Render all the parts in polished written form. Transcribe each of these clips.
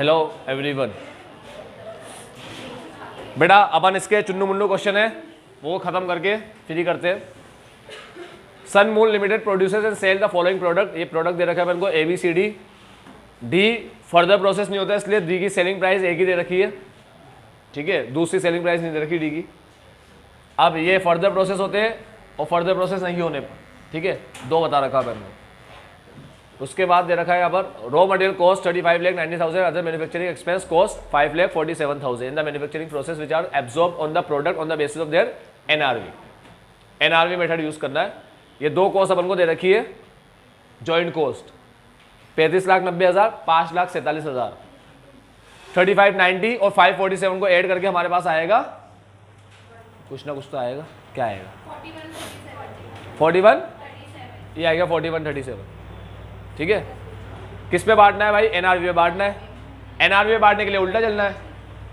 Hello everyone. बेटा अपन इसके Chunnu Munnu question है वो खत्म करके फ्री करते हैं। Sun Mool Limited producers and sell the following product. ये प्रोडक्ट दे रखा है अपन को A B C D D. Further process नहीं होता इसलिए डी की सेलिंग प्राइस एक ही दे रखी है, ठीक है, दूसरी सेलिंग प्राइस नहीं दे रखी डी की। अब ये फर्दर प्रोसेस होते हैं और फर्दर प्रोसेस नहीं होने पर, ठीक है, दो बता रखा है अपन को। उसके बाद दे रखा है यहाँ पर raw material cost 35,90,000, other manufacturing expense cost 5,47,000 in the manufacturing process which are absorb on the product on the basis of their NRV method use करना है। ये दो कॉस्ट अपन को दे रखी है। जॉइंट कॉस्ट 35,90,000, 5,47,000, 35,90 और 547 को ऐड करके हमारे पास आएगा कुछ ना कुछ तो आएगा। क्या आएगा? 41, ये आएगा 4137, ठीक है। किस पे बांटना है भाई? एनआरवी पे बांटना है। एनआरवी पे बांटने के लिए उल्टा चलना है।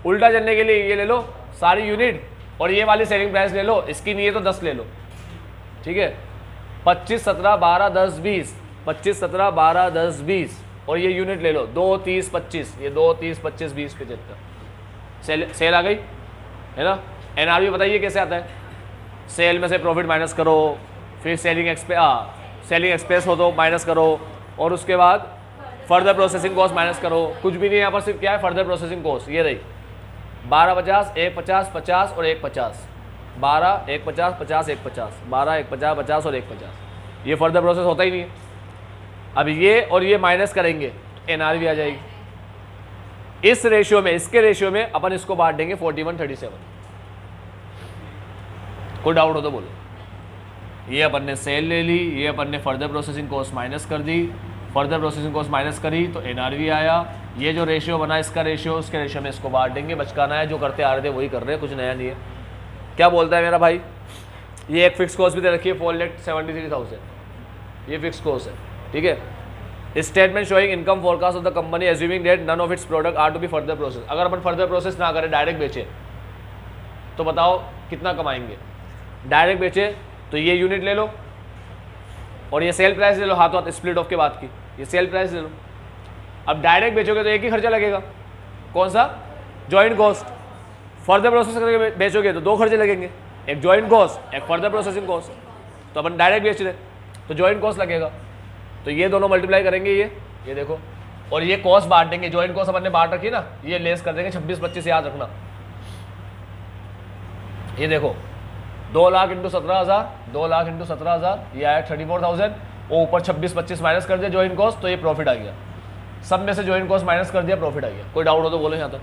उल्टा चलने के लिए ये ले लो सारी यूनिट और ये वाली सेलिंग प्राइस ले लो, इसकी नहीं है तो 10 ले लो, ठीक है। 25, 17, 12, 10, 20, 25, 17, 12, 10, 20 और ये यूनिट ले लो 2, 30, 25, ये 2, 30, 25, 20, 75 सेल आ गई है ना। एनआरवी बताइए कैसे आता है? सेल में से प्रॉफिट माइनस करो, फिर सेलिंग एक्सपेंस हो तो माइनस करो और उसके बाद फर्दर प्रोसेसिंग कॉस्ट माइनस करो। कुछ भी नहीं, यहाँ पर सिर्फ क्या है? Further processing cost. ये रही 12,50, 1,50, 50 और 1,50, 12, 1,50, 50, 1,50, 12, 1,50, 50 और 1,50। ये फर्दर प्रोसेस होता ही नहीं है। अब ये और ये माइनस करेंगे तो एनआरवी आ जाएगी। इस रेशियो में, इसके रेशियो में अपन इसको बांट देंगे 4137। कोई डाउट हो तो बोलो। ये अपन ने सेल ले ली, ये अपन ने फर्दर प्रोसेसिंग कॉस्ट माइनस कर दी, फर्दर प्रोसेसिंग कॉस्ट माइनस करी तो एनआरवी आया। ये जो रेशियो बना इसका रेशियो, उसके रेशियो में इसको बांट देंगे। बचकाना है, जो करते आ रहे थे वही कर रहे हैं, कुछ नया नहीं है। क्या बोलता है मेरा भाई? ये एक फिक्स कॉस्ट भी दे रखी है 4,73,000, ये फिक्स कॉस्ट है, ठीक है। Statement showing income forecast of the company assuming that none of its product are to be further process. अगर अपन फर्दर प्रोसेस ना करें, डायरेक्ट बेचे तो बताओ कितना कमाएंगे? डायरेक्ट बेचे तो ये यूनिट ले लो और ये सेल प्राइस ले लो, हाथों हाथ स्प्लिट ऑफ के बाद की ये सेल प्राइस ले लो। अब डायरेक्ट बेचोगे तो एक ही खर्चा लगेगा, कौन सा? Joint cost. फर्दर प्रोसेस करके बेचोगे तो दो खर्चे लगेंगे, एक जॉइंट कॉस्ट, एक फर्दर प्रोसेसिंग कॉस्ट। तो अपन डायरेक्ट बेच रहे तो जॉइंट कॉस्ट लगेगा, तो ये दोनों मल्टीप्लाई करेंगे, ये देखो, और ये कॉस्ट बांट देंगे। जॉइंट कॉस्ट अपन ने बांट रखी ना, ये लेस कर देंगे 26, 25 याद रखना। ये देखो 2 लाख इंटू 17,000, 2 लाख इंटू 17,000, ये आया 34,000 और ऊपर 26, 25 माइनस कर दिया जॉइंट कॉस्ट, तो ये प्रॉफिट आ गया। सब में से जॉइंट कॉस्ट माइनस कर दिया, प्रॉफिट आ गया। कोई डाउट हो तो बोलो यहाँ तक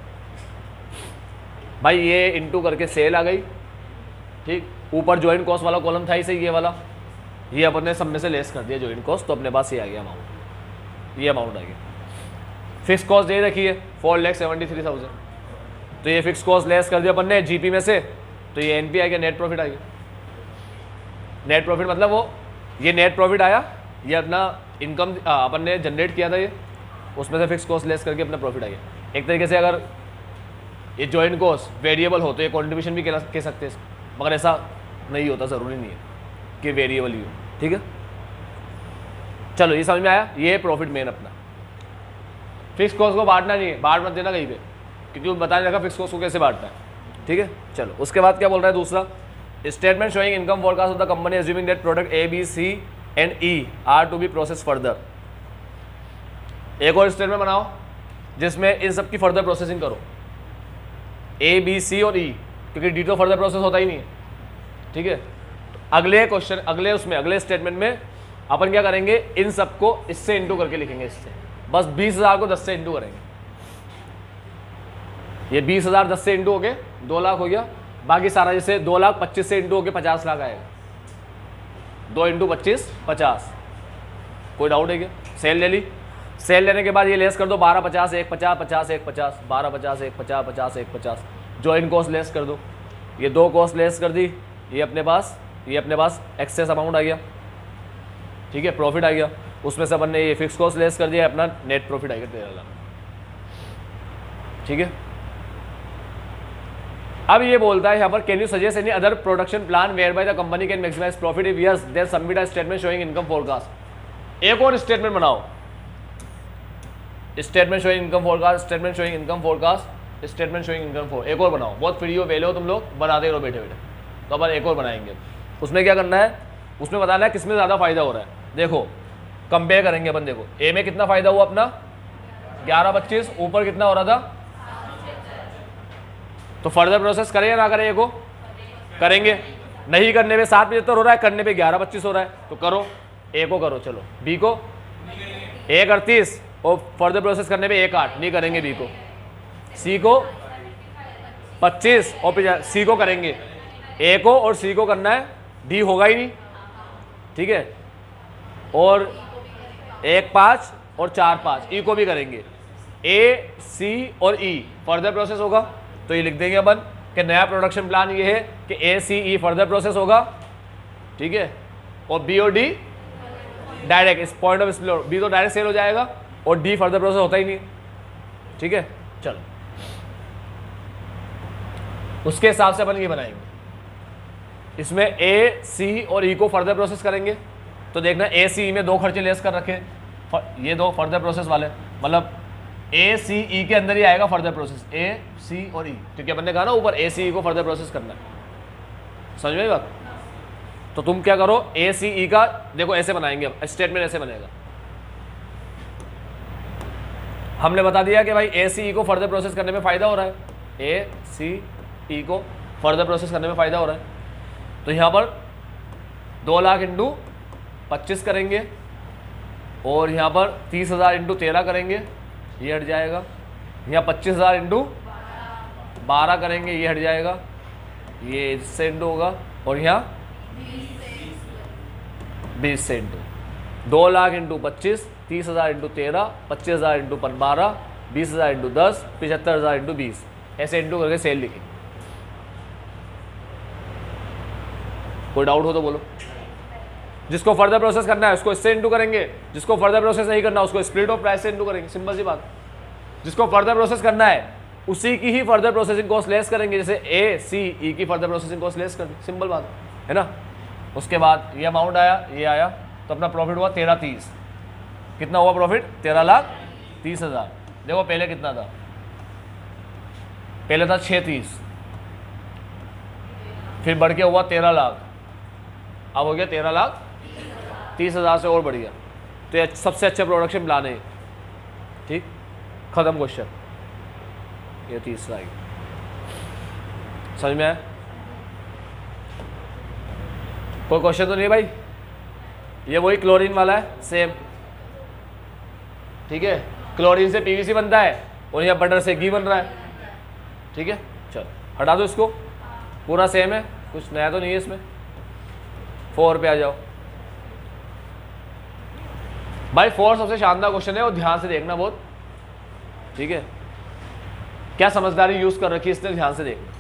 भाई। ये इंटू करके सेल आ गई, ठीक। ऊपर जॉइंट कॉस्ट वाला कॉलम था इसे, ये वाला, ये अपन ने सब में से लेस कर दिया जॉइंट कॉस्ट, तो अपने पास ये आ गया अमाउंट, ये अमाउंट आ गया। फिक्स कॉस्ट दे रखी है 4,73,000, तो ये फिक्स कॉस्ट लेस कर दिया अपन ने जीपी में से, तो ये एनपी आ गया, नेट प्रॉफिट आ गया। नेट प्रॉफिट मतलब वो ये नेट प्रॉफिट आया, ये अपना इनकम अपन ने जनरेट किया था, ये उसमें से फिक्स कॉस्ट लेस करके अपना प्रॉफिट आ गया। एक तरीके से अगर ये जॉइंट कॉस्ट वेरिएबल हो तो ये कंट्रीब्यूशन भी कह सकते हैं, मगर ऐसा नहीं होता, ज़रूरी नहीं है कि वेरिएबल ही हो, ठीक है। चलो ये समझ में आया। ये प्रॉफिट मेन अपना। फिक्स कॉस्ट को बांटना नहीं है, बांट मत देना कहीं पे, क्योंकि वो बताने लगा फिक्स कॉस्ट को कैसे बांटना है, ठीक है। चलो उसके बाद क्या बोल रहा है दूसरा? Statement showing income forecast of the company assuming that product A B C and E are to be process further. एक और स्टेटमेंट बनाओ जिसमें इन सब की फर्दर प्रोसेसिंग करो, ए बी सी और ई, क्योंकि डी तो फर्दर प्रोसेस होता ही नहीं है, ठीक है। तो अगले क्वेश्चन, अगले स्टेटमेंट में अपन क्या करेंगे? इन सबको इससे इंटू करके लिखेंगे, इससे बस 20,000 को 10 से इंटू करेंगे। ये 20,000 10 से इंटू हो गए 2 लाख हो गया, बाकी सारा जैसे 2 लाख 25 से इंटू हो गए 50 लाख आएगा। 2 इंटू 25 50। कोई डाउट है क्या? सेल ले ली, सेल लेने के बाद ये लेस कर दो 12,50, 1,50, 50, 1,50, 12,50, 1,50, 50, 1,50। जॉइंट कॉस्ट लेस कर दो, ये 2 कॉस्ट लेस कर दी, ये अपने पास एक्सेस अमाउंट आ गया, ठीक है, प्रॉफिट आ गया। उसमें से अपन ने ये फिक्स कॉस्ट लेस कर दिया, अपना नेट प्रॉफिट आ गया 13 लाख, ठीक है। अब ये बोलता है यहाँ पर, can you suggest any other production plan whereby the company can maximise profit? If yes then submit a statement showing income forecast. एक और स्टेटमेंट बनाओ statement showing income forecast, statement showing income forecast, statement showing income four. एक और बनाओ, बहुत free हो वेले हो तुम लोग, बनाते रहो बैठे बैठे। तो अपन एक और बनाएंगे। उसमें क्या करना है, उसमें बताना है किसमें ज़्यादा फायदा हो रहा है। देखो कंपेयर करेंगे अपन। देखो ए में कितना फायदा हुआ अपना 11-25, ऊपर कितना हो रहा था। तो फर्दर प्रोसेस करें या ना करें, ए को करेंगे। नहीं करने पे 775 हो रहा है, करने पे 11-25 हो रहा है, तो करो ए को करो। चलो बी को 1-38 और फर्दर प्रोसेस करने पे 1-8, नहीं करेंगे बी को। सी को 25 और फिर सी को करेंगे। ए को और सी को करना है, डी होगा ही नहीं, ठीक है। और 1-5 और 4-5 ई को भी करेंगे। ए सी और ई फर्दर प्रोसेस होगा, तो ये लिख देंगे अपन कि नया प्रोडक्शन प्लान ये है कि ए सी ई फर्दर प्रोसेस होगा, ठीक है। और बी और डी डायरेक्ट इस पॉइंट ऑफ स्प्लिट, बी तो डायरेक्ट सेल हो जाएगा और डी फर्दर प्रोसेस होता ही नहीं, ठीक है। चलो उसके हिसाब से अपन ये बनाएंगे। इसमें ए सी और ई को फर्दर प्रोसेस करेंगे, तो देखना ए सी ई में 2 खर्चे लेस कर रखे, ये 2 फर्दर प्रोसेस वाले, मतलब ए सी ई के अंदर ही आएगा फर्दर प्रोसेस, ए सी और ई, क्योंकि अपन ने कहा ना ऊपर ए सी ई को फर्दर प्रोसेस करना है। समझ में बात। तो तुम क्या करो, ए सी ई का देखो ऐसे बनाएंगे, स्टेटमेंट ऐसे बनेगा। हमने बता दिया कि भाई ए सी ई को फर्दर प्रोसेस करने में फायदा हो रहा है, ए सी ई को फर्दर प्रोसेस करने में फायदा हो रहा है। तो यहाँ पर 2 लाख इंटू 25 करेंगे और यहाँ पर 30,000 इंटू 13 करेंगे, ये हट जाएगा। यहाँ 25,000 इंटू 12 करेंगे, ये हट जाएगा, ये इससे इंटू होगा। और यहाँ 20 से into 2 lakh into 25, 30,000 into 13, 25,000 into 12, 20,000 into 10, 75,000 into 20, ऐसे इंटू करके सेल लिखेंगे। कोई डाउट हो तो बोलो। जिसको फर्दर प्रोसेस करना है उसको इससे इंटू करेंगे, जिसको फर्दर प्रोसेस नहीं करना उसको स्प्लिट ऑफ प्राइस से इंटू करेंगे, सिंपल सी बात। जिसको फर्दर प्रोसेस करना है उसी की ही फर्दर प्रोसेसिंग कॉस्ट लेस करेंगे, जैसे ए सी ई की फर्दर प्रोसेसिंग कॉस्ट लेस कर, सिंपल बात है ना। उसके बाद ये अमाउंट आया, ये आया, तो अपना प्रॉफिट हुआ 1330। कितना हुआ प्रॉफिट, 13,30,000। देखो पहले कितना था, पहले था 630, फिर बढ़ के हुआ 13 लाख, अब हो गया 13,30,000 से और बढ़ गया। तो ये सबसे अच्छा प्रोडक्शन प्लान है, ठीक। खत्म क्वेश्चन। ये तीसरा ही समझ में आया। कोई क्वेश्चन तो नहीं भाई। ये वही क्लोरीन वाला है सेम, ठीक है। क्लोरीन से पीवीसी बनता है और यहाँ बटर से घी बन रहा है, ठीक है। चलो हटा दो इसको, पूरा सेम है, कुछ नया तो नहीं है इसमें। 4 पे आ जाओ भाई। 4 सबसे शानदार क्वेश्चन है और ध्यान से देखना बहुत, ठीक है। क्या समझदारी यूज कर रखी है इसने, ध्यान से देखना।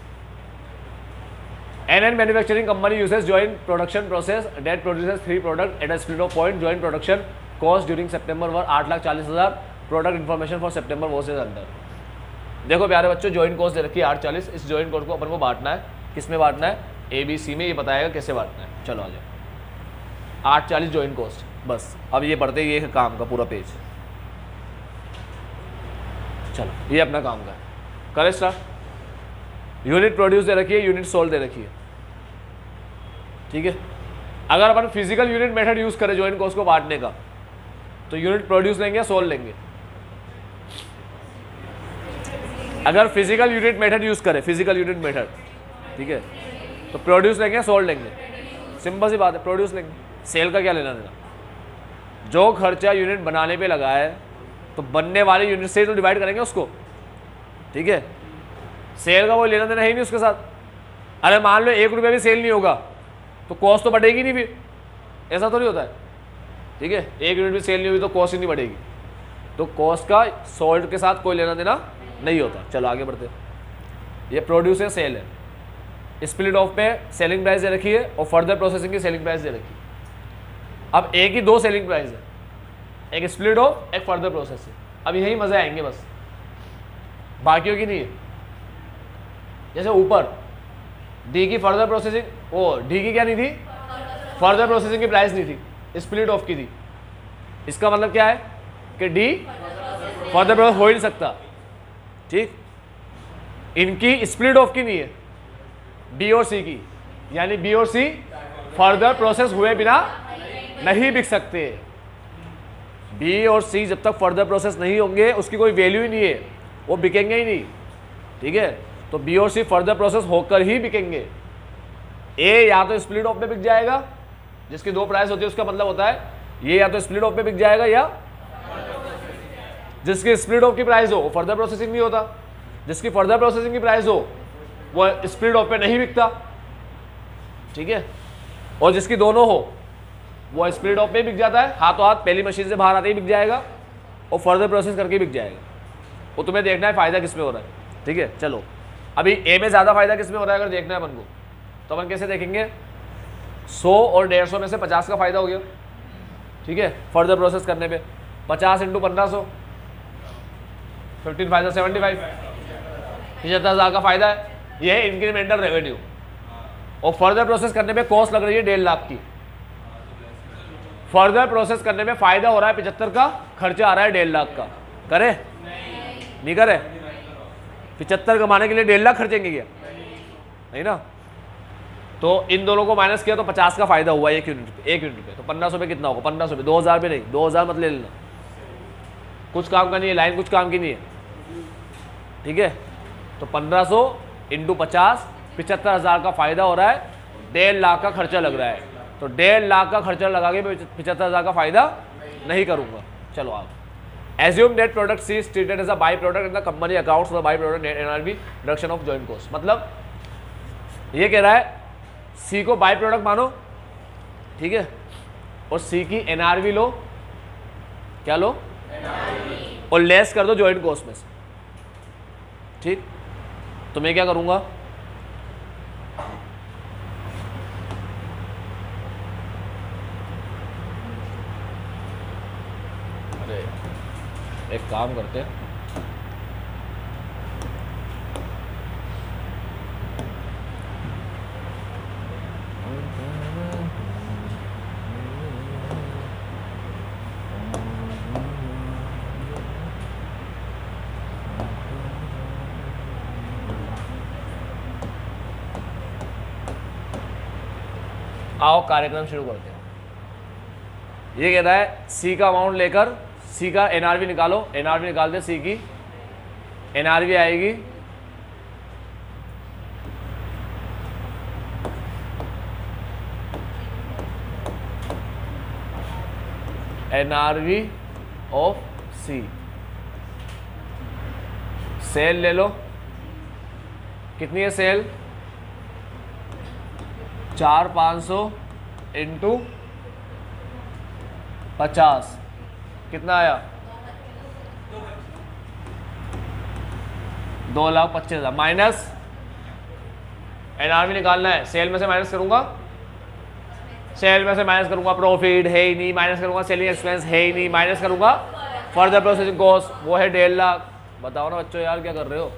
An manufacturing company uses joint production process that produces 3 product at a split off point. Joint production cost during September were 8,40,000। Product information for September was is under. देखो प्यारे बच्चों, जॉइंट कॉस्ट दे रखी है 840। इस जॉइंट कॉस्ट को अपन को बांटना है, किसमें बांटना है, ए बी सी में। ये बताएगा कैसे बांटना है। चलो आ जाओ, 840 जॉइंट कॉस्ट। बस अब ये पढ़ते ये काम का पूरा पेज। चलो ये अपना काम का है, करें स्टार्ट। यूनिट प्रोड्यूस दे रखी है, यूनिट सोल्ड दे रखी है, ठीक है। अगर अपन फिजिकल यूनिट मेथड यूज करें जॉइंट कॉस्ट को बांटने का, तो यूनिट प्रोड्यूस लेंगे या सोल्ड लेंगे। अगर फिजिकल यूनिट मेथड यूज करें, फिजिकल यूनिट मेथड, ठीक है, तो प्रोड्यूस लेंगे या सोल्ड लेंगे। सिंपल सी बात है, प्रोड्यूस लेंगे। सेल का क्या लेना देना, जो खर्चा यूनिट बनाने पे लगा है तो बनने वाले यूनिट से ही तो डिवाइड करेंगे उसको, ठीक है। सेल का वो लेना देना है ही नहीं उसके साथ। अरे मान लो 1 रुपया भी सेल नहीं होगा तो कॉस्ट तो बढ़ेगी नहीं, फिर ऐसा तो नहीं होता है, ठीक है। 1 यूनिट भी सेल नहीं हुई तो कॉस्ट ही नहीं बढ़ेगी। तो कॉस्ट का सोल्ड के साथ कोई लेना देना नहीं होता। चलो आगे बढ़ते। ये प्रोड्यूस है, सेल है। स्प्लिट ऑफ पे सेलिंग प्राइस दे रखी है और फर्दर प्रोसेसिंग की सेलिंग प्राइस दे रखी है। अब एक ही 2 सेलिंग प्राइस है, एक स्प्लिट ऑफ, एक फर्दर प्रोसेसिंग। अब यही मजे आएंगे बस, बाकियों की नहीं है। जैसे ऊपर डी की फर्दर प्रोसेसिंग, वो डी की क्या नहीं थी, फर्दर प्रोसेसिंग की प्राइस नहीं थी, स्प्लिट ऑफ की थी। इसका मतलब क्या है कि डी फर्दर प्रोसेस हो ही नहीं सकता, ठीक। इनकी स्प्लिट ऑफ की नहीं है, बी और सी की, यानी बी और सी फर्दर प्रोसेस हुए बिना नहीं बिक सकते। बी और सी जब तक फर्दर प्रोसेस नहीं होंगे उसकी कोई वैल्यू ही नहीं है, वो बिकेंगे ही नहीं, ठीक है। तो बी और सी फर्दर प्रोसेस होकर ही बिकेंगे। ए या तो स्प्लिट ऑफ में बिक जाएगा, जिसकी दो प्राइस होती है, उसका मतलब होता है ये या तो स्प्लिट ऑफ में बिक जाएगा या जिसकी स्प्लिट ऑफ की प्राइस हो वो फर्दर प्रोसेसिंग नहीं होता, जिसकी फर्दर प्रोसेसिंग की प्राइस हो वो स्प्लिट ऑफ पे नहीं बिकता, ठीक है। और जिसकी दोनों हो वो स्प्लिट ऑफ पे बिक जाता है, हाथों हाथ पहली मशीन से बाहर आते ही बिक जाएगा और फर्दर प्रोसेस करके बिक जाएगा। वो तुम्हें देखना है फायदा किस में हो रहा है, ठीक है। चलो अभी ए में ज़्यादा फायदा किस में हो रहा है अगर देखना है अपन को, तो अपन कैसे देखेंगे, 100 और 150 में से 50 का फायदा हो गया, ठीक है। फर्दर प्रोसेस करने पे 50 × 1500 15 फायदा 75, 75,000 का फायदा है। ये है इंक्रीमेंटल रेवेन्यू। और फर्दर प्रोसेस करने पे कॉस्ट लग रही है 1.5 लाख की। फर्दर प्रोसेस करने में फायदा हो रहा है 75 का, खर्चा आ रहा है 1.5 लाख का। करे नहीं करे? 75 कमाने के लिए 1.5 लाख खर्चेंगे क्या? नहीं ना। तो इन दोनों को माइनस किया तो 50 का फायदा हुआ 1 यूनिट पे। 1 यूनिट पे तो 1500 पे कितना होगा? 1500 पे 2000 पे नहीं, 2000 मत ले लेना, कुछ काम का नहीं है, लाइन कुछ काम की नहीं है, ठीक है। तो 1500 × 50 75,000 का फायदा हो रहा है, 1.5 लाख का खर्चा लग रहा है। तो 1.5 लाख का खर्चा लगा के 75,000 का फायदा नहीं करूंगा। चलो आप assume that product C is treated as a by product in the company accounts for by product net NRV reduction of joint cost. मतलब ये कह रहा है सी को बाई प्रोडक्ट मानो, ठीक है, और सी की एनआरवी लो, क्या लो? और लेस कर दो जॉइंट कॉस्ट में से, ठीक। तो मैं क्या करूंगा, अरे एक काम करते हैं, आओ कार्यक्रम शुरू करते हैं। ये कह रहा है सी का अमाउंट लेकर सी का एनआरवी निकालो। एनआरवी निकालते सी की एनआरवी आएगी एनआरवी ऑफ सी। सेल ले लो, कितनी है सेल? 4,500 × 50 कितना आया? 2,25,000 माइनस एनआरवी निकालना है, सेल में से माइनस करूंगा, सेल में से माइनस करूंगा, प्रॉफिट है ही नहीं, माइनस करूंगा सेलिंग एक्सपेंस है ही नहीं, माइनस करूंगा फर्दर प्रोसेसिंग कॉस्ट, वो है 1.5 लाख। बताओ ना बच्चों यार क्या कर रहे हो?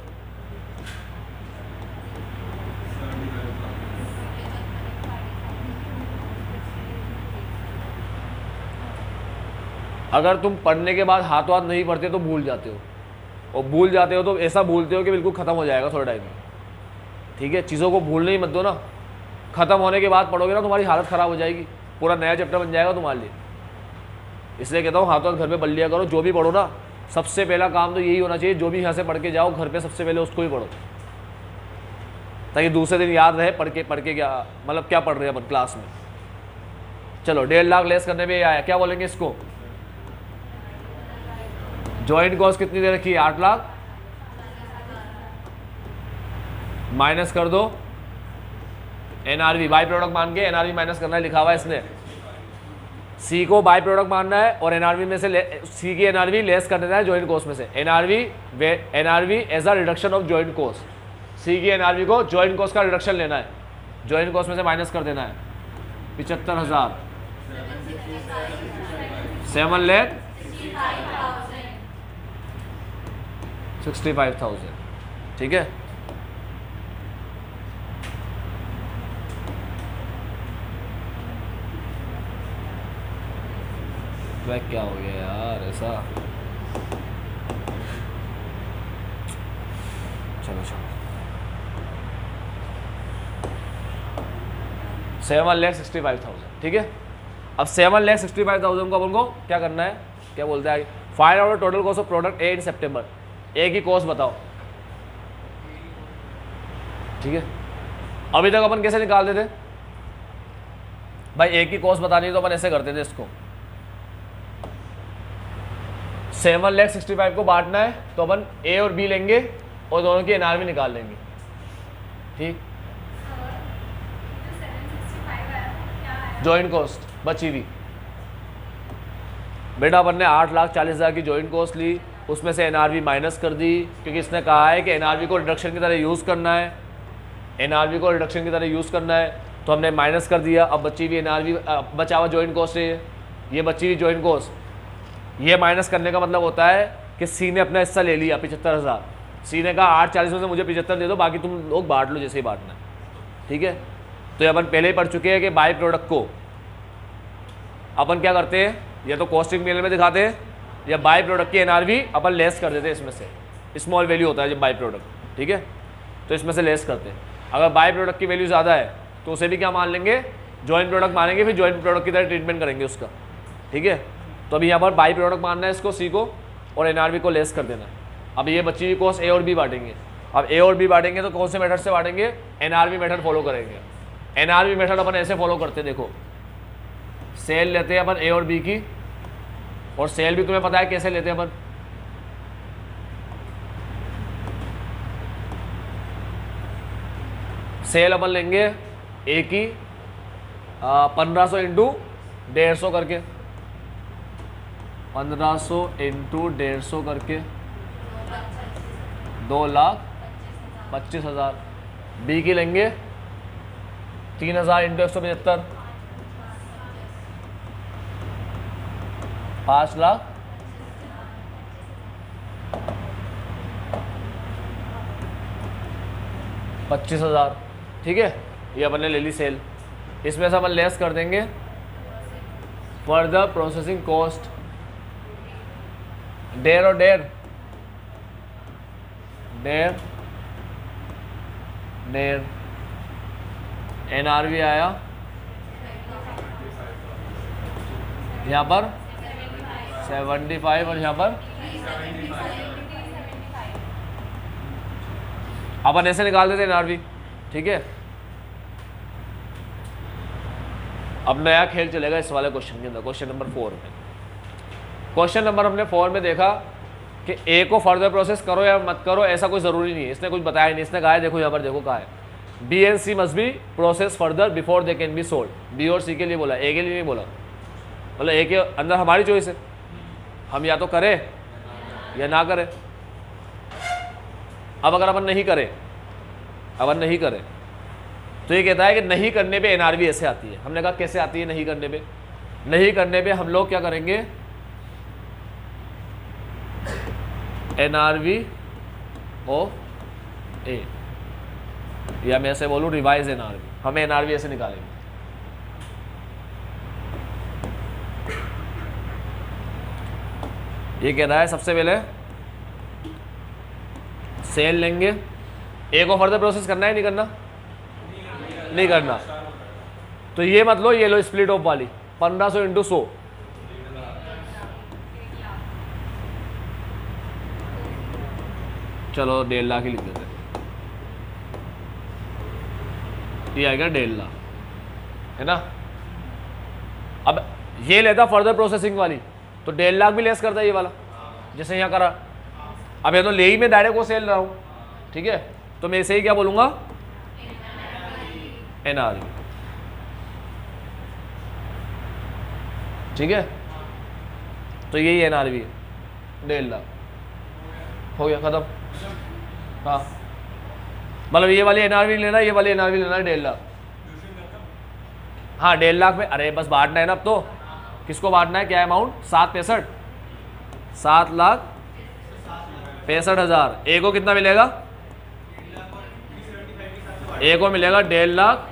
अगर तुम पढ़ने के बाद हाथों हाथ नहीं पढ़ते तो भूल जाते हो, और भूल जाते हो तो ऐसा भूलते हो कि बिल्कुल ख़त्म हो जाएगा थोड़ा टाइम में, ठीक है। चीज़ों को भूलने ही मत दो ना, ख़त्म होने के बाद पढ़ोगे ना तुम्हारी हालत ख़राब हो जाएगी, पूरा नया चैप्टर बन जाएगा तुम्हारे लिए। इसलिए कहता हूँ हाथों हाथ घर पे पढ़ लिया करो, जो भी पढ़ो ना सबसे पहला काम तो यही होना चाहिए, जो भी यहाँ से पढ़ के जाओ घर पे सबसे पहले उसको ही पढ़ो, ताकि दूसरे दिन याद रहे पढ़ के क्या मतलब क्या पढ़ रहे हैं अपन क्लास में। चलो 1.5 लाख लेस करने में आया, क्या बोलेंगे इसको? जॉइंट कॉस्ट कितनी दे रखी है? 8 लाख, माइनस कर दो एनआरवी, बाई प्रोडक्ट मान के एनआरवी माइनस करना है, लिखा हुआ है इसने। सी को बाई प्रोडक्ट मानना है और एनआरवी में से सी की एनआरवी लेस कर देना है जॉइंट कॉस्ट में से। NRV as a reduction of joint cost, C की एनआरवी को जॉइंट कॉस्ट का रिडक्शन लेना है, जॉइंट कॉस्ट में से माइनस कर देना है। 75,000 7,65,000, ठीक है। क्या हो गया यार ऐसा? चलो 7,65,000, ठीक है। अब 7,65,000 को अपन को क्या करना है, क्या बोलते हैं, find out total cost of product A in September. A की कॉस्ट बताओ, ठीक है। अभी तक अपन कैसे निकालते थे भाई, ए की कॉस्ट बतानी है तो अपन ऐसे करते थे, इसको 7,65,000 को बांटना है तो अपन ए और बी लेंगे और दोनों की एनआरवी निकाल लेंगे, ठीक। जॉइंट कॉस्ट बची हुई बेटा, अपन ने 8,40,000 की जॉइंट कॉस्ट ली, उसमें से एनआरवी माइनस कर दी, क्योंकि इसने कहा है कि एनआरवी को रिडक्शन की तरह यूज़ करना है, एनआरवी को रिडक्शन की तरह यूज़ करना है, तो हमने माइनस कर दिया। अब बची हुई एनआरवी, बचा हुआ जॉइंट कॉस्ट है ये बची हुई जॉइंट कॉस्ट, ये माइनस करने का मतलब होता है कि सी ने अपना हिस्सा ले लिया 75,000, सी ने कहा 8,40 में से मुझे 75 दे दो, बाकी तुम लोग बांट लो जैसे ही बांटना है, ठीक है। तो ये अपन पहले ही पढ़ चुके हैं कि बाई प्रोडक्ट को अपन क्या करते हैं, या तो कॉस्टिंग मेल में दिखाते हैं या बाई प्रोडक्ट की एनआरवी अपन लेस कर देते हैं, इसमें से स्मॉल वैल्यू होता है जब बाई प्रोडक्ट, ठीक है, तो इसमें से लेस करते हैं। अगर बाई प्रोडक्ट की वैल्यू ज़्यादा है तो उसे भी क्या मान लेंगे, जॉइंट प्रोडक्ट मानेंगे, फिर जॉइंट प्रोडक्ट की तरह ट्रीटमेंट करेंगे उसका, ठीक है। तो अभी यहाँ पर बाई प्रोडक्ट मानना है इसको, सी को, और एनआरवी को लेस कर देना है। अब ये बची हुई कॉस्ट ए और बी बांटेंगे। अब ए और बी बांटेंगे तो कौन से मेथड से बांटेंगे, एनआरवी मेथड फॉलो करेंगे। एनआरवी मेथड अपन ऐसे फॉलो करते हैं, देखो सेल लेते हैं अपन ए और बी की, और सेल भी तुम्हें पता है कैसे लेते हैं अपन, सेल अपन लेंगे ए की 1500 इंटू 150 करके, 1500 इंटू 150 करके 2,25,000। बी की लेंगे 3,000 इंटू 175, 5,00,000। $25,000, ठीक है। ये अपन ने ले ली सेल, इसमें से अपन लेस कर देंगे फर्दर प्रोसेसिंग कॉस्ट, डेर और डेर, डेर डेर, एनआरवी आया यहाँ पर 75 और यहाँ पर अपन ऐसे निकाल देते एनआरवी, ठीक है। अब नया खेल चलेगा इस वाले क्वेश्चन के अंदर, क्वेश्चन नंबर 4 में। क्वेश्चन नंबर हमने 4 में देखा कि ए को फर्दर प्रोसेस करो या मत करो, ऐसा कोई ज़रूरी नहीं है, इसने कुछ बताया नहीं। इसने कहा है, देखो यहाँ पर देखो कहा है, B and C must be process further before they can be sold. B और सी के लिए बोला, ए के लिए नहीं बोला। मतलब ए के अंदर हमारी चॉइस है, हम या तो करें या ना करें। अब अगर अपन नहीं करें, अपन नहीं करें, तो ये कहता है कि नहीं करने पे एनआरवी ऐसे आती है। हमने कहा कैसे आती है नहीं करने पे, नहीं करने पे हम लोग क्या करेंगे, एनआरवी ऑफ ए, या मैं ऐसे बोलूं रिवाइज एनआरवी, हमें एनआरवी ऐसे निकालेंगे। ये कह रहा है सबसे पहले सेल लेंगे, ए को फर्दर प्रोसेस करना है नहीं करना, नहीं करना, तो ये मत लो, ये लो स्प्लिट ऑफ वाली 1500 इंटू 100, चलो 1.5 लाख ही लिख देते, ये आएगा 1.5 लाख, है ना। अब ये लेता फर्दर प्रोसेसिंग वाली तो 1.5 लाख भी लेस करता है ये वाला, जैसे यहाँ करा। अब ये तो ले ही मैं डायरेक्ट को सेल रहा हूँ, ठीक है, तो मैं इसे ही क्या बोलूँगा, एनआरवी, ठीक है। तो यही एनआरवी है, 1.5 लाख, हो गया खत्म। हाँ, मतलब ये वाली एनआरवी लेना, ये वाली एनआरवी लेना है 1.5 लाख। हाँ 1.5 लाख में, अरे बस बांटना है ना अब तो, किसको बांटना है, क्या अमाउंट, 7,65, 7,65,000। ए को कितना मिलेगा, ए को मिलेगा 1.5 लाख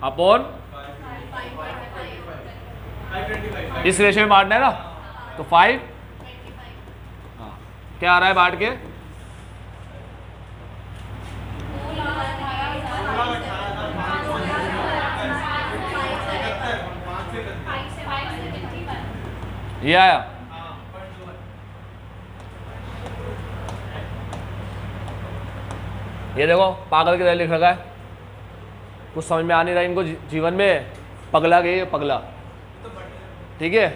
अपॉन, इस रेशियो में बांटना है ना, तो 5, हाँ क्या आ रहा है बांट के, ये आया, ये देखो पागल की तरह लिख रखा है, कुछ समझ में आ नहीं रहा इनको जीवन में, पगला गए पगला, ठीक है।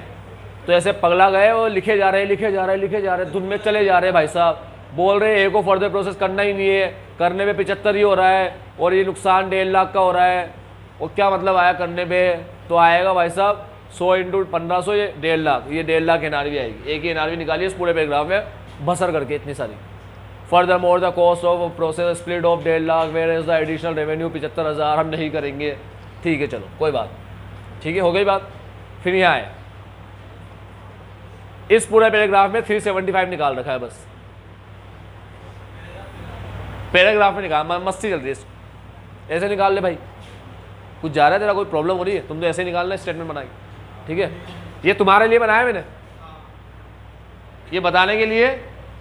तो ऐसे पगला गए वो लिखे जा रहे लिखे जा रहे लिखे जा रहे, धुन में चले जा रहे भाई साहब, बोल रहे ए को फर्दर प्रोसेस करना ही नहीं है, करने पे 75 ही हो रहा है और ये नुकसान 1.5 लाख का हो रहा है, और क्या मतलब आया करने पे, तो आएगा भाई साहब 100 × 1500 ये 1.5 लाख, ये 1.5 लाख एनआरवी आएगी। एक ही एनआरवी निकाली इस पूरे पैराग्राफ में बसर करके इतनी सारी। Furthermore the cost of process split off 1.5 lakh, where is the additional revenue 75,000, हम नहीं करेंगे, ठीक है चलो कोई बात, ठीक है हो गई बात। फिर यहाँ आए इस पूरे पैराग्राफ में 375 निकाल रखा है, बस पैराग्राफ में निकाल, मस्ती चल रही है, ऐसे निकाल ले भाई, कुछ जा रहा है तेरा, कोई प्रॉब्लम हो रही है, तुम तो ऐसे निकालना स्टेटमेंट बना के, ठीक है। ये तुम्हारे लिए बनाया मैंने, ये बताने के लिए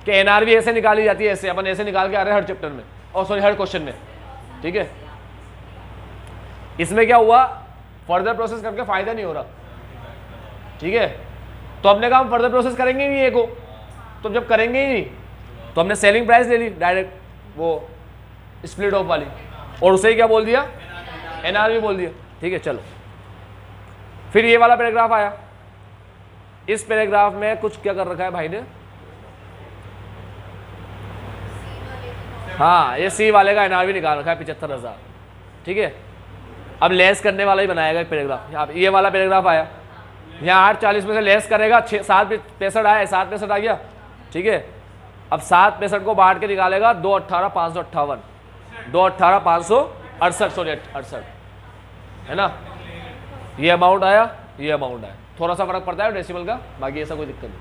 कि एनआरवी ऐसे निकाली जाती है, ऐसे अपन ऐसे निकाल के आ रहे हैं हर चैप्टर में, और सॉरी हर क्वेश्चन में, ठीक है। इसमें क्या हुआ, फर्दर प्रोसेस करके फायदा नहीं हो रहा, ठीक है। तो हमने कहा हम फर्दर प्रोसेस करेंगे ही नहीं ए को, तो जब करेंगे ही नहीं तो हमने सेलिंग प्राइस ले ली डायरेक्ट, वो स्प्लिट ऑफ वाली, और उसे क्या बोल दिया, एनआरवी बोल दिया, ठीक है चलो। फिर ये वाला पैराग्राफ आया, इस पैराग्राफ में कुछ क्या कर रखा है भाई ने, हाँ ये सी वाले का एनआरवी निकाल रखा है 75,000, ठीक है। अब लेस करने वाला ही बनाएगा एक पैराग्राफ, यहाँ ये वाला पैराग्राफ आया, यहाँ 840 में से लेस करेगा, 765 आया, 765 आ गया, ठीक है। अब 765 को बांट के निकालेगा 218,558, 218,568, सॉरी 68 है ना, ये अमाउंट आया, ये अमाउंट आया, थोड़ा सा फर्क पड़ता है डेसिमल का, बाकी ऐसा कोई दिक्कत नहीं,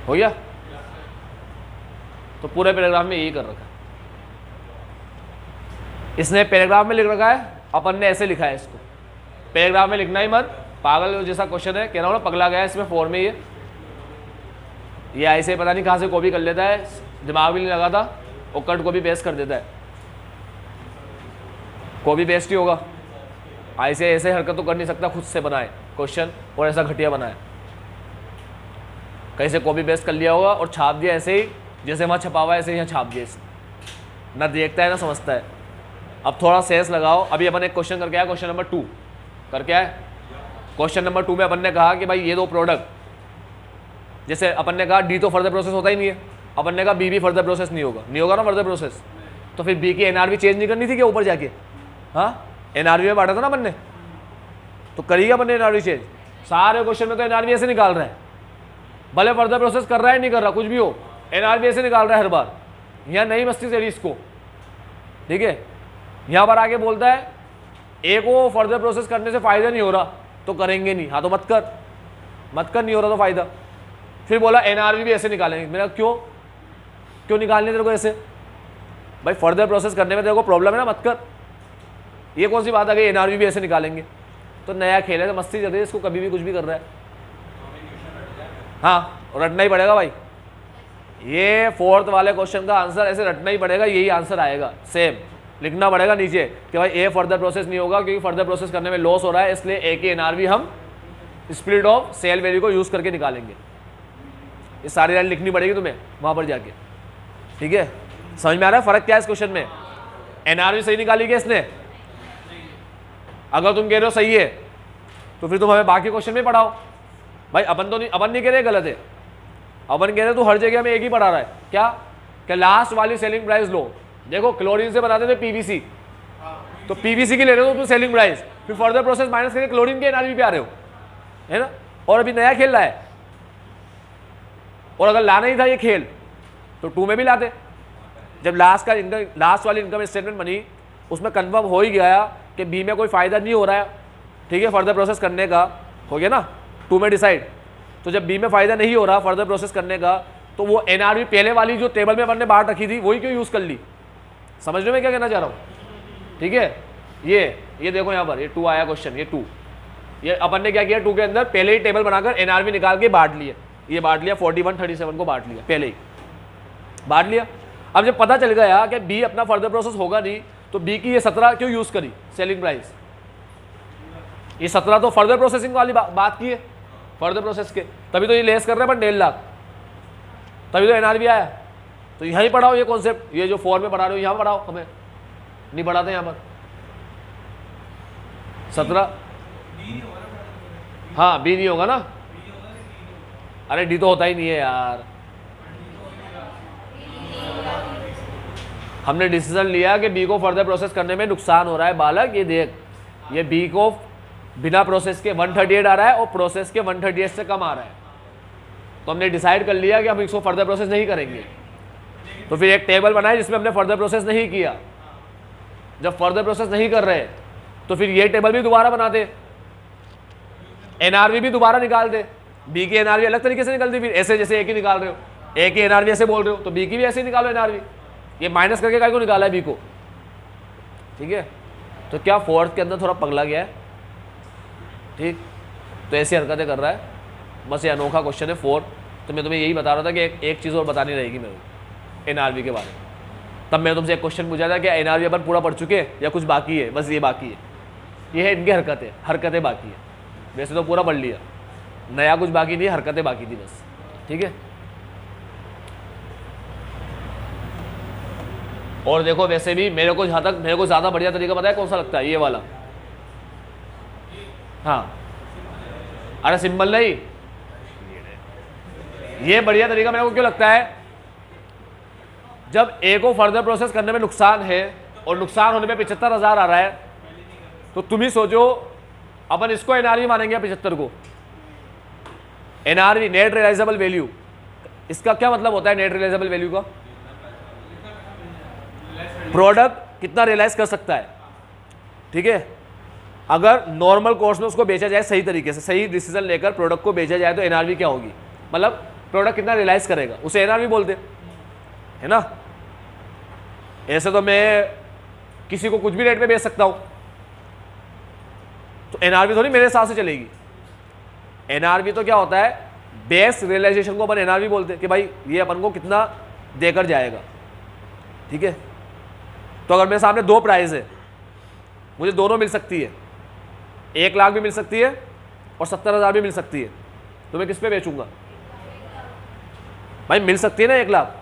हो गया। तो पूरे पैराग्राफ में यही कर रखा है, इसने पैराग्राफ में लिख रखा है, अपन ने ऐसे लिखा है इसको, पैराग्राफ में लिखना ही मत, पागल जैसा क्वेश्चन है, कह रहा हूँ ना पगला गया है इसमें फॉर्म में, ये ऐसे पता नहीं कहाँ से कॉपी कर लेता है, दिमाग भी नहीं लगाता और कट कॉपी पेस्ट कर देता है, कॉपी पेस्ट ही होगा, ऐसे ऐसे हरकत तो कर नहीं सकता, खुद से बनाए क्वेश्चन और ऐसा घटिया बनाए, कहीं से कॉपी पेस्ट कर लिया होगा और छाप दिया ऐसे ही, जैसे वहाँ छपा हुआ है ऐसे ही यहाँ छाप दिया, इसने ना देखता है ना समझता है। अब थोड़ा सेंस लगाओ, अभी अपन एक क्वेश्चन करके आया, क्वेश्चन नंबर 2 करके आए, क्वेश्चन नंबर 2 में अपन ने कहा कि भाई ये दो प्रोडक्ट, जैसे अपन ने कहा डी तो फर्दर प्रोसेस होता ही नहीं है, अपन ने कहा बी भी फर्दर प्रोसेस नहीं होगा ना फर्दर प्रोसेस, तो फिर बी की एनआरवी चेंज नहीं करनी थी क्या ऊपर जाके, हाँ एनआरवी में बांटा था ना अपन ने, तो करिएगा अपन ने एनआरवी चेंज, सारे क्वेश्चन में तो एनआरवी ऐसे निकाल रहा है, भले फर्दर प्रोसेस कर रहा है नहीं कर रहा कुछ भी हो, एनआरवी ऐसे निकाल रहा है हर बार, यहाँ नहीं मस्ती चली इसको, ठीक है। यहाँ पर आके बोलता है ए को फर्दर प्रोसेस करने से फायदा नहीं हो रहा तो करेंगे नहीं, हाँ तो मत कर नहीं हो रहा तो फायदा। फिर बोला एनआरवी भी ऐसे निकालेंगे, मेरा क्यों निकालने तेरे को ऐसे, भाई फर्दर प्रोसेस करने में तेरे को प्रॉब्लम है ना, मत कर, ये कौन सी बात आ गई एनआरवी भी ऐसे निकालेंगे, तो नया खेल है, तो मस्ती चल रही है, इसको कभी भी कुछ भी कर रहा है, हाँ रटना ही पड़ेगा भाई, ये 4th वाले क्वेश्चन का आंसर ऐसे रटना ही पड़ेगा, यही आंसर आएगा, सेम लिखना पड़ेगा नीचे कि भाई ए फर्दर प्रोसेस नहीं होगा क्योंकि फर्दर प्रोसेस करने में लॉस हो रहा है, इसलिए ए की एनआरवी हम स्प्लिट ऑफ सेल वैल्यू को यूज करके निकालेंगे, ये सारी लाइन लिखनी पड़ेगी तुम्हें वहां पर जाके, ठीक है। समझ में आ रहा है फर्क क्या है इस क्वेश्चन में, एनआरवी सही निकाली क्या इसने, अगर तुम कह रहे हो सही है तो फिर तुम हमें बाकी क्वेश्चन में पढ़ाओ, भाई अपन नहीं कह रहे गलत है, अपन कह रहे तो हर जगह में एक ही पढ़ा रहा है, क्या लास्ट वाली सेलिंग प्राइस लो, देखो क्लोरीन से बनाते थे पीवीसी, तो पीवीसी की ले रहे हो तुम सेलिंग प्राइस, फिर फर्दर प्रोसेस माइनस करके क्लोरीन के एनआरवी पे आ रहे हो, है ना, और अभी नया खेल रहा है, और अगर लाना ही था ये खेल तो 2 में भी लाते, जब लास्ट वाली इनकम स्टेटमेंट बनी उसमें कन्फर्म हो ही गया कि बी में कोई फायदा नहीं हो रहा है, ठीक है, फर्दर प्रोसेस करने का हो गया ना 2 में डिसाइड, तो जब बी में फायदा नहीं हो रहा फर्दर प्रोसेस करने का, तो वो एनआरवी पहले वाली जो टेबल में अपन ने बांट रखी थी वही क्यों यूज कर ली, समझ में क्या कहना चाह रहा हूँ, ठीक है। ये देखो यहाँ पर ये 2 आया क्वेश्चन, ये 2, ये अपन ने क्या किया 2 के अंदर पहले ही टेबल बनाकर एनआरवी निकाल के बांट लिया, ये बांट लिया 4137 को बांट लिया, पहले ही बांट लिया। अब जब पता चल गया कि बी अपना फर्दर प्रोसेस होगा नहीं तो बी की ये 17 क्यों यूज करी सेलिंग प्राइस, ये 17 तो फर्दर प्रोसेसिंग वाली बात की है, फर्दर प्रोसेस के, तभी तो ये लेस कर रहे हैं 1.5 लाख, तभी तो एनआरवी आया। तो यहीं पढ़ाओ ये कॉन्सेप्ट, ये जो 4 में पढ़ा रहे हो यहाँ पढ़ाओ, हमें नहीं पढ़ाते यहाँ पर 17। हाँ बी नहीं होगा ना, अरे डी तो होता ही नहीं है यार। हमने डिसीजन लिया कि बी को फर्दर प्रोसेस करने में नुकसान हो रहा है बालक, ये देख, ये बी को बिना प्रोसेस के 138 आ रहा है और प्रोसेस के 138 से कम आ रहा है, तो हमने डिसाइड कर लिया कि हम इसको फर्दर प्रोसेस नहीं करेंगे। तो फिर एक टेबल बनाए जिसमें हमने फर्दर प्रोसेस नहीं किया। जब फर्दर प्रोसेस नहीं कर रहे तो फिर ये टेबल भी दोबारा बनाते, एनआरवी भी दोबारा निकालते। बी की एनआरवी अलग तरीके से निकलती, फिर ऐसे जैसे ए की निकाल रहे हो, ए की एनआरवी ऐसे बोल रहे हो तो बी की भी ऐसे ही निकालो एनआरवी। ये माइनस करके काय को निकाला है बी को, ठीक है। तो क्या फोर्थ के अंदर थोड़ा पगला गया है, ठीक, तो ऐसी हरकतें कर रहा है। बस ये अनोखा क्वेश्चन है 4। तो मैं तुम्हें यही बता रहा था कि एक चीज़ और बतानी रहेगी मेरे को एनआरवी के बारे में। तब मैं तुमसे एक क्वेश्चन पूछा था कि एनआरवी अपन पूरा पढ़ चुके हैं या कुछ बाकी है, बस ये बाकी है, ये है इनकी हरकतें बाकी है। वैसे तो पूरा पढ़ लिया, नया कुछ बाकी नहीं, हरकतें बाकी थी बस, ठीक है। और देखो वैसे भी मेरे को जहाँ तक मेरे को ज़्यादा बढ़िया तरीका पता है कौन सा लगता है, ये वाला। हाँ अरे सिंबल नहीं, ये बढ़िया तरीका मेरे को क्यों लगता है, जब ए को फर्दर प्रोसेस करने में नुकसान है और नुकसान होने पे 75,000 आ रहा है, तो तुम ही सोचो अपन इसको एनआरवी मानेंगे 75 को। एनआरवी नेट रियलाइजेबल वैल्यू, इसका क्या मतलब होता है नेट रियलाइजेबल वैल्यू का, प्रोडक्ट कितना रियलाइज कर सकता है, ठीक है। अगर नॉर्मल कोर्स में उसको बेचा जाए सही तरीके से, सही डिसीजन लेकर प्रोडक्ट को बेचा जाए तो एनआरवी क्या होगी, मतलब प्रोडक्ट कितना रियलाइज करेगा, उसे एनआरवी बोलते है ना। ऐसे तो मैं किसी को कुछ भी रेट पे बेच सकता हूं, तो एनआरवी थोड़ी मेरे हिसाब से चलेगी। एनआरवी तो क्या होता है, बेस रियलाइजेशन को अपन एनआरवी बोलते हैं कि भाई ये अपन को कितना देकर जाएगा, ठीक है। तो अगर मेरे सामने 2 प्राइस है, मुझे दोनों मिल सकती है, 1 लाख भी मिल सकती है और 70,000 भी मिल सकती है, तो मैं किस पे बेचूंगा भाई, मिल सकती है ना 1 लाख,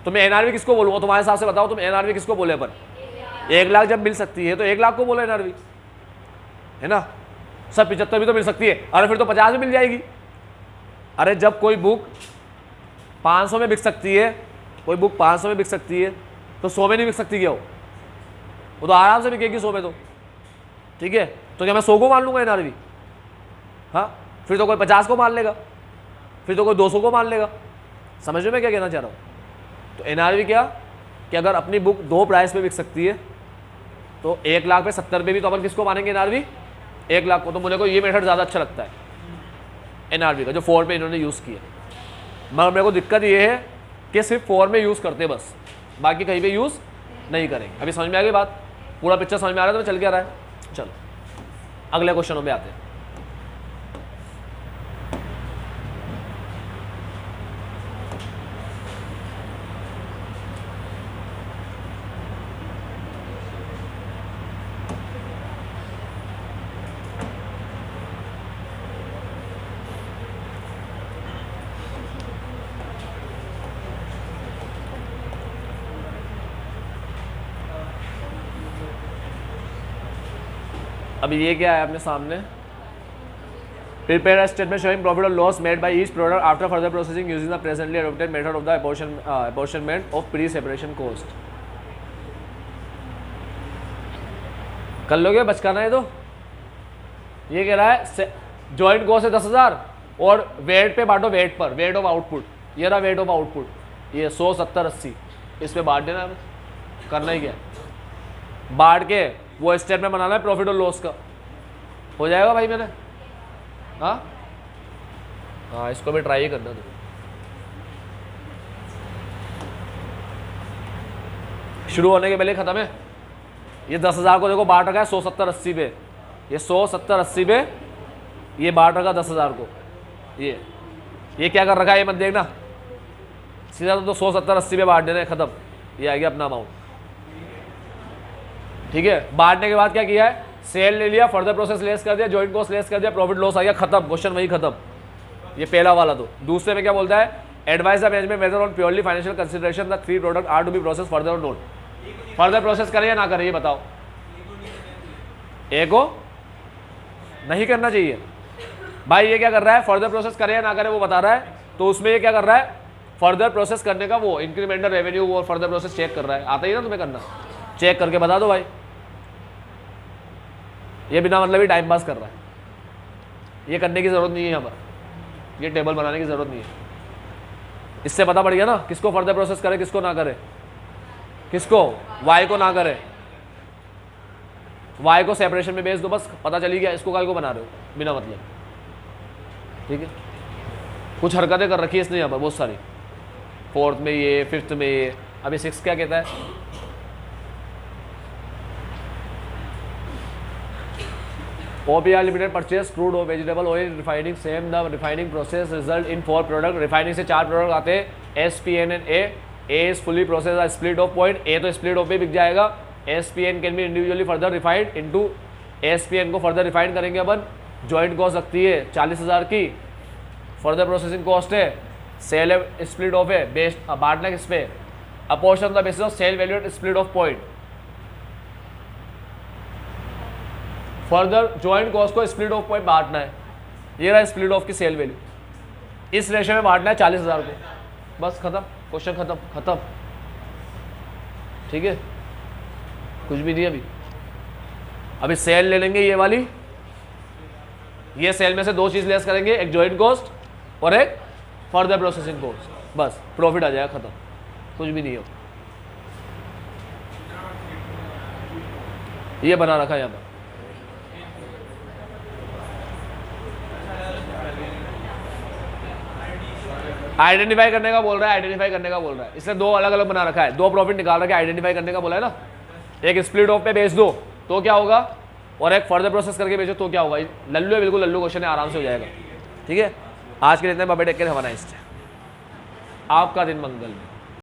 तो मैं एनआरवी किसको बोलूँगा, तुम्हारे हिसाब से बताओ तुम एनआरवी किसको बोले अपन, 1 लाख जब मिल सकती है तो 1 लाख को बोलो एनआरवी, है ना। सर 75 भी तो मिल सकती है, अरे फिर तो 50 भी मिल जाएगी। अरे जब कोई बुक 500 में बिक सकती है, कोई बुक 500 में बिक सकती है तो 100 में नहीं बिक सकती क्या, वो तो आराम से बिकेगी 100 में, तो ठीक है। तो क्या मैं 100 को मान लूँगा एनआरवी, हाँ, फिर तो कोई 50 को मान लेगा, फिर तो कोई 200 को मान लेगा। समझ में मैं क्या कहना चाह रहा हूँ। तो एनआरवी क्या कि अगर अपनी बुक 2 प्राइस पे बिक सकती है तो 1 लाख पे 70 पे भी तो अपन किसको मानेंगे एनआरवी, 1 लाख को। तो मुझे को ये मेथड ज़्यादा अच्छा लगता है एनआरवी का, जो 4 पे इन्होंने यूज़ किया। मगर मेरे को दिक्कत ये है कि सिर्फ 4 में यूज़ करते बस, बाकी कहीं पे यूज़ नहीं करेंगे। अभी समझ में आ गई बात, पूरा पिक्चर समझ में आ रहा है तो चल क्या रहा है। चलो अगले क्वेश्चनों में आते हैं। अभी ये क्या है अपने सामने, prepare a statement showing profit और loss made by each product after further processing using the presently adopted method of the apportionment of pre separation cost. कर लोगे बचकाना है तो। ये कह रहा है जॉइंट कॉस्ट है 10,000 और वेट पे बांटो, वेट पर, वेट ऑफ आउटपुट, ये रहा वेट ऑफ आउटपुट, ये 100, 70, 80 इस पे बांट देना है। करना ही क्या है, बांट के वो स्टेटमेंट बनाना है प्रॉफिट और लॉस का, हो जाएगा भाई मैंने। हाँ हाँ इसको भी ट्राई करना तो। शुरू होने के पहले खत्म है। ये 10,000 को देखो बांट रखा है 100, 70, 80 पे, ये 100, 70, 80 पे ये बांट रखा 10,000 को। ये क्या कर रखा है ये मत देखना, सीधा तो 100, 70, 80 पे बांट देना है, खत्म, ये आ गया अपना अमाउंट। ठीक है, बांटने के बाद क्या किया है, सेल ले लिया, फर्दर प्रोसेस लेस कर दिया, जॉइंट कॉस्ट लेस कर दिया, प्रॉफिट लॉस आ गया, खत्म, क्वेश्चन वही खत्म। ये पहला वाला। तो दूसरे में क्या बोलता है, advise the management whether on purely financial consideration the 3 product are to be process further or not. Further process करें या ना करें, ये बताओ। ए को नहीं करना चाहिए भाई। ये क्या कर रहा है, फर्दर प्रोसेस करे या ना करे वो बता रहा है। तो उसमें ये क्या कर रहा है, फर्दर प्रोसेस करने का वो इंक्रीमेंटल रेवेन्यू और फर्दर प्रोसेस चेक कर रहा है। आता ही ना तुम्हें करना, चेक करके बता दो भाई। ये बिना मतलब ही टाइम पास कर रहा है, ये करने की जरूरत नहीं है यहाँ पर, ये टेबल बनाने की जरूरत नहीं है। इससे पता पड़ गया ना किसको फर्दर प्रोसेस करे किसको ना करे। किसको, वाई को ना करे, वाई को सेपरेशन में बेच दो, बस पता चली गया। इसको काय को बना रहे हो बिना मतलब, ठीक है। कुछ हरकतें कर रखी है इसने यहाँ पर बहुत सारी, 4th में ये, 5th में ये। अभी 6 क्या कहता है, OPR लिमिटेड परचेज क्रूड और vegetable oil refining same the refining process result in 4 product. Refining से 4 प्रोडक्ट आते हैं, SPN and A is fully process split off point. A तो स्प्लिट ऑफ पे बिक जाएगा। SPN can be individually further refined into, SPN को further refined करेंगे अपन। Joint cost लगती है 40,000 की, फर्दर प्रोसेसिंग कॉस्ट है, सेल स्प्लिट ऑफ है, बेस्ड बांटना किस पे, apportion the basis of sale value at split off point. Further joint cost को स्प्लिट ऑफ पॉइंट बांटना है, ये रहा स्प्लिट ऑफ की सेल वैल्यू, इस रेशो में बांटना है 40,000 को। बस खत्म, क्वेश्चन खत्म खत्म, ठीक है। कुछ भी नहीं। अभी सेल ले लेंगे, ये वाली, ये सेल में से 2 चीज लेस करेंगे, एक जॉइंट कॉस्ट और एक फर्दर प्रोसेसिंग कॉस्ट, बस प्रॉफिट आ जाएगा, खत्म। कुछ भी नहीं हो, ये बना रखा है यहाँ पर। आइडेंटिफाई करने का बोल रहा है, आइडेंटिफाई करने का बोल रहा है। इसने 2 अलग अलग बना रखा है, 2 प्रॉफिट निकाल रखा है, आइडेंटिफाई करने का बोला है ना। एक स्प्लिट ऑफ पे बेच दो तो क्या होगा, और एक फर्दर प्रोसेस करके बेचो तो क्या होगा। लल्लू है, बिल्कुल लल्लू क्वेश्चन है, आराम से हो जाएगा, ठीक है। आज के लिए इतना, bye take care, have a nice day. आपका दिन मंगल में।